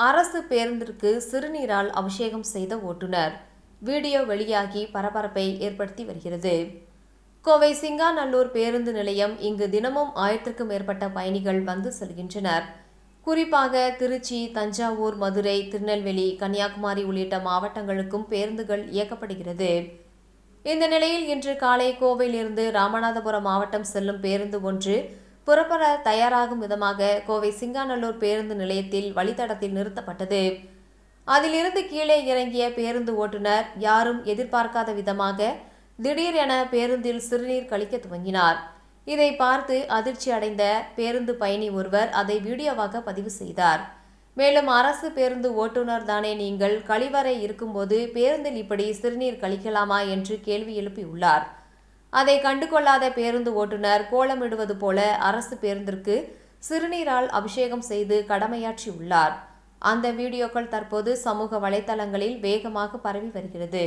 அரசு பேருந்திற்கு சிறுநீரால் அபிஷேகம் செய்த ஓட்டுநர். வீடியோ வெளியாகி பரபரப்பை ஏற்படுத்தி வருகிறது. கோவை சிங்காநல்லூர் பேருந்து நிலையம். இங்கு தினமும் 1000க்கும் மேற்பட்ட பயணிகள் வந்து செல்கின்றனர். குறிப்பாக திருச்சி, தஞ்சாவூர், மதுரை, திருநெல்வேலி, கன்னியாகுமரி உள்ளிட்ட மாவட்டங்களுக்கும் பேருந்துகள் இயக்கப்படுகிறது. இந்த நிலையில் இன்று காலை கோவையிலிருந்து ராமநாதபுரம் மாவட்டம் செல்லும் பேருந்து ஒன்று புறப்பட தயாராகும் விதமாக கோவை சிங்காநல்லூர் பேருந்து நிலையத்தில் வழித்தடத்தில் நிறுத்தப்பட்டது. அதிலிருந்து கீழே இறங்கிய பேருந்து ஓட்டுநர் யாரும் எதிர்பார்க்காத விதமாக திடீரென பேருந்தில் சிறுநீர் கழிக்க துவங்கினார். இதை பார்த்து அதிர்ச்சி அடைந்த பேருந்து பயணி ஒருவர் அதை வீடியோவாக பதிவு செய்தார். மேலும், அரசு பேருந்து ஓட்டுநர் தானே நீங்கள், கழிவறை இருக்கும்போது பேருந்தில் இப்படி சிறுநீர் கழிக்கலாமா என்று கேள்வி எழுப்பியுள்ளார். அதை கண்டுகொள்ளாத பேருந்து ஓட்டுநர் கோலமிடுவது போல அரசு பேருந்திற்கு சிறுநீரால் அபிஷேகம் செய்து கடமையாற்றியுள்ளார். அந்த வீடியோக்கள் தற்போது சமூக வலைதளங்களில் வேகமாக பரவி வருகிறது.